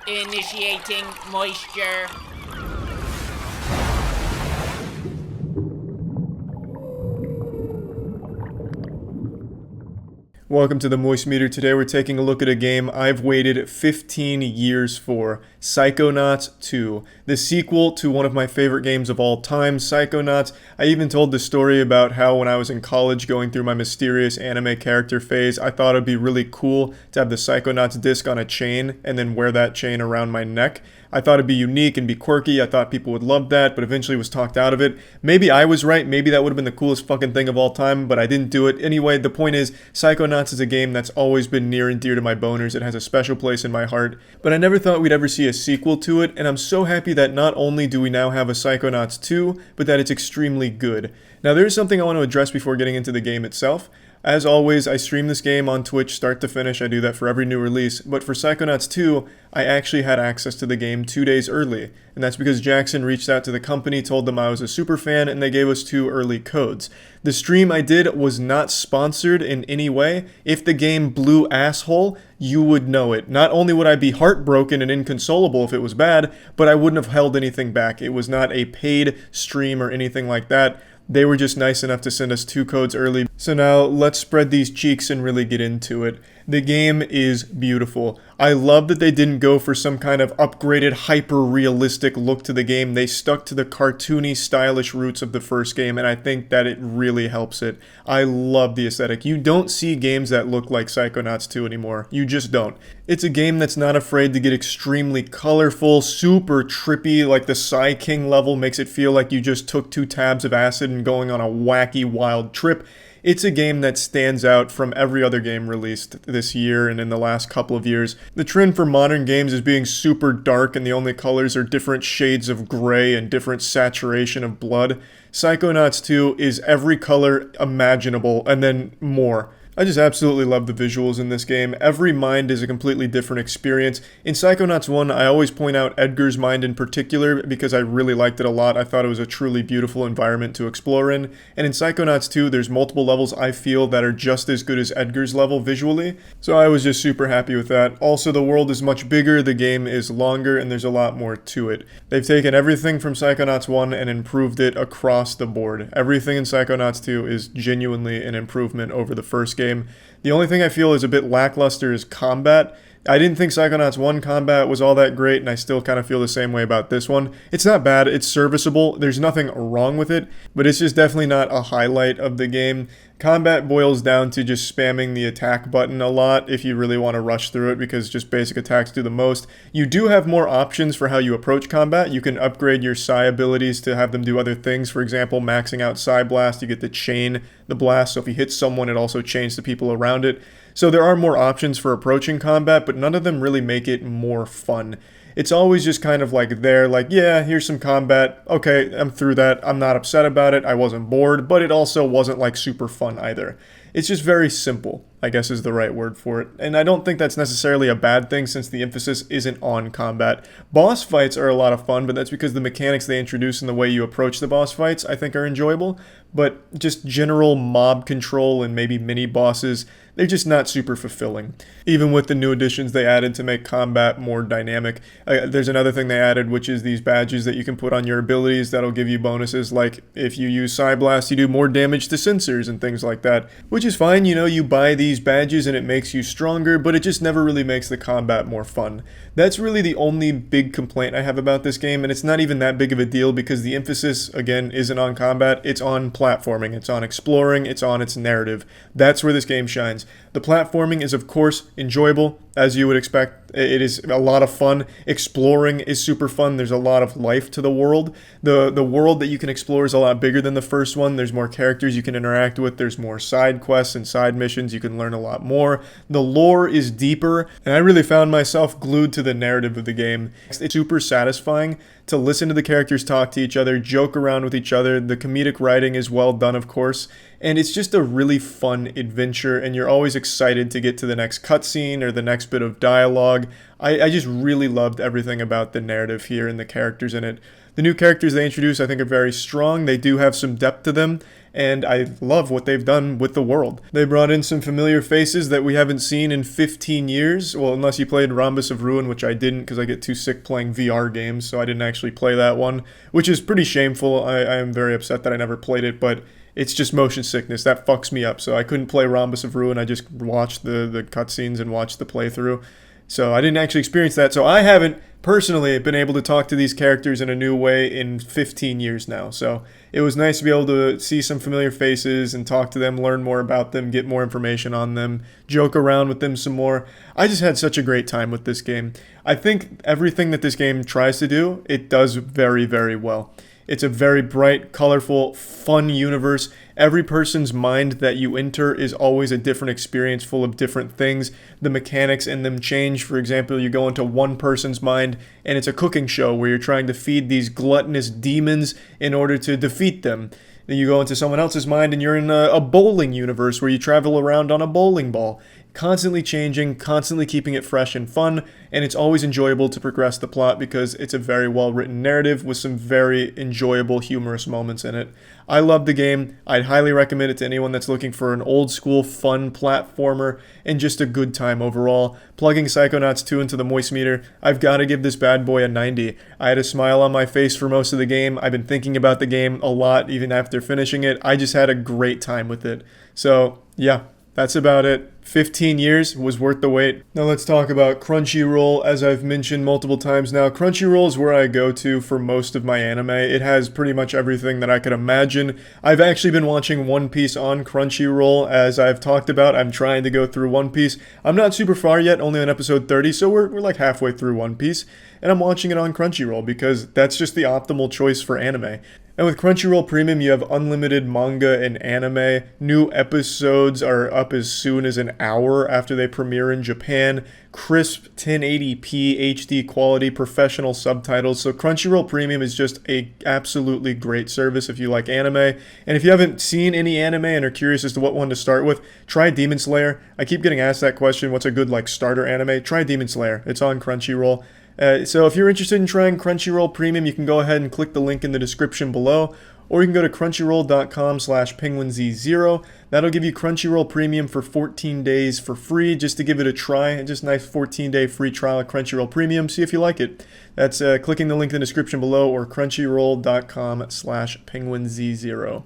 Initiating moisture. Welcome to the Moist Meter. Today we're taking a look at a game I've waited 15 years for, Psychonauts 2, the sequel to one of my favorite games of all time, Psychonauts. I even told the story about how when I was in college going through my mysterious anime character phase, I thought it'd be really cool to have the Psychonauts disc on a chain and then wear that chain around my neck. I thought it'd be unique and be quirky. I thought people would love that, but eventually was talked out of it. Maybe I was right. Maybe that would have been the coolest fucking thing of all time, but I didn't do it. Anyway, the point is, Psychonauts is a game that's always been near and dear to my boners. It has a special place in my heart, but I never thought we'd ever see a sequel to it, and I'm so happy that not only do we now have a Psychonauts 2, but that it's extremely good. Now, there's something I want to address before getting into the game itself. As always, I stream this game on Twitch start to finish. I do that for every new release. But for Psychonauts 2, I actually had access to the game 2 days early. And that's because Jackson reached out to the company, told them I was a super fan, and they gave us 2 early codes. The stream I did was not sponsored in any way. If the game blew asshole, you would know it. Not only would I be heartbroken and inconsolable if it was bad, but I wouldn't have held anything back. It was not a paid stream or anything like that. They were just nice enough to send us 2 codes early. So now let's spread these cheeks and really get into it. The game is beautiful. I love that they didn't go for some kind of upgraded, hyper-realistic look to the game. They stuck to the cartoony, stylish roots of the first game, and I think that it really helps it. I love the aesthetic. You don't see games that look like Psychonauts 2 anymore. You just don't. It's a game that's not afraid to get extremely colorful, super trippy, like the Psy King level makes it feel like you just took 2 tabs of acid and going on a wacky, wild trip. It's a game that stands out from every other game released this year and in the last couple of years. The trend for modern games is being super dark and the only colors are different shades of gray and different saturation of blood. Psychonauts 2 is every color imaginable and then more. I just absolutely love the visuals in this game. Every mind is a completely different experience. In Psychonauts 1, I always point out Edgar's mind in particular because I really liked it a lot. I thought it was a truly beautiful environment to explore in. And in Psychonauts 2, there's multiple levels I feel that are just as good as Edgar's level visually. So I was just super happy with that. Also, the world is much bigger, the game is longer, and there's a lot more to it. They've taken everything from Psychonauts 1 and improved it across the board. Everything in Psychonauts 2 is genuinely an improvement over the first game. The only thing I feel is a bit lackluster is combat. I didn't think Psychonauts 1 combat was all that great, and I still kind of feel the same way about this one. It's not bad, it's serviceable, there's nothing wrong with it, but it's just definitely not a highlight of the game. Combat boils down to just spamming the attack button a lot if you really want to rush through it because just basic attacks do the most. You do have more options for how you approach combat. You can upgrade your Psy abilities to have them do other things. For example, maxing out Psy Blast, you get to chain the blast, so if you hit someone, it also chains the people around it. So there are more options for approaching combat, but none of them really make it more fun. It's always just kind of like there, like, yeah, here's some combat. Okay, I'm through that. I'm not upset about it. I wasn't bored, but it also wasn't like super fun either. It's just very simple, I guess is the right word for it. And I don't think that's necessarily a bad thing since the emphasis isn't on combat. Boss fights are a lot of fun, but that's because the mechanics they introduce and the way you approach the boss fights I think are enjoyable. But just general mob control and maybe mini bosses, they're just not super fulfilling. Even with the new additions they added to make combat more dynamic. There's another thing they added, which is these badges that you can put on your abilities that'll give you bonuses. Like if you use Psy Blast, you do more damage to sensors and things like that. Which is fine, you know, you buy these badges and it makes you stronger, but it just never really makes the combat more fun. That's really the only big complaint I have about this game, and it's not even that big of a deal because the emphasis, again, isn't on combat, it's on platforming, it's on exploring, it's on its narrative. That's where this game shines. The platforming is, of course, enjoyable, as you would expect. It is a lot of fun. Exploring is super fun. There's a lot of life to the world. The world that you can explore is a lot bigger than the first one. There's more characters you can interact with. There's more side quests and side missions. You can learn a lot more. The lore is deeper, and I really found myself glued to the narrative of the game. It's super satisfying to listen to the characters talk to each other, joke around with each other. The comedic writing is well done, of course, and it's just a really fun adventure, and you're always excited to get to the next cutscene or the next bit of dialogue. I just really loved everything about the narrative here and the characters in it. The new characters they introduce, I think, are very strong. They do have some depth to them, and I love what they've done with the world. They brought in some familiar faces that we haven't seen in 15 years. Well, unless you played Rhombus of Ruin, which I didn't because I get too sick playing VR games, so I didn't actually play that one, which is pretty shameful. I am very upset that I never played it, but it's just motion sickness. That fucks me up. So I couldn't play Rhombus of Ruin. I just watched the cutscenes and watched the playthrough. So I didn't actually experience that. So I haven't personally been able to talk to these characters in a new way in 15 years now. So it was nice to be able to see some familiar faces and talk to them, learn more about them, get more information on them, joke around with them some more. I just had such a great time with this game. I think everything that this game tries to do, it does very, very well. It's a very bright, colorful, fun universe. Every person's mind that you enter is always a different experience full of different things. The mechanics in them change. For example, you go into one person's mind and it's a cooking show where you're trying to feed these gluttonous demons in order to defeat them. Then you go into someone else's mind and you're in a bowling universe where you travel around on a bowling ball. Constantly changing, constantly keeping it fresh and fun, and it's always enjoyable to progress the plot because it's a very well-written narrative with some very enjoyable, humorous moments in it. I love the game. I'd highly recommend it to anyone that's looking for an old-school, fun platformer and just a good time overall. Plugging Psychonauts 2 into the moist meter, I've got to give this bad boy a 90. I had a smile on my face for most of the game. I've been thinking about the game a lot even after finishing it. I just had a great time with it. So, yeah. That's about it. 15 years was worth the wait. Now let's talk about Crunchyroll. As I've mentioned multiple times now, Crunchyroll is where I go to for most of my anime. It has pretty much everything that I could imagine. I've actually been watching One Piece on Crunchyroll. As I've talked about, I'm trying to go through One Piece. I'm not super far yet, only on episode 30, so we're like halfway through One Piece. And I'm watching it on Crunchyroll because that's just the optimal choice for anime. And with Crunchyroll Premium, you have unlimited manga and anime. New episodes are up as soon as an hour after they premiere in Japan. Crisp 1080p HD quality, professional subtitles. So Crunchyroll Premium is just a absolutely great service if you like anime. And if you haven't seen any anime and are curious as to what one to start with, try Demon Slayer. I keep getting asked that question, what's a good starter anime? Try Demon Slayer. It's on Crunchyroll. So if you're interested in trying Crunchyroll Premium, you can go ahead and click the link in the description below, or you can go to crunchyroll.com/penguinz0. That'll give you Crunchyroll Premium for 14 days for free, just to give it a try. Just a nice 14-day free trial of Crunchyroll Premium. See if you like it. That's clicking the link in the description below, or crunchyroll.com/penguinz0.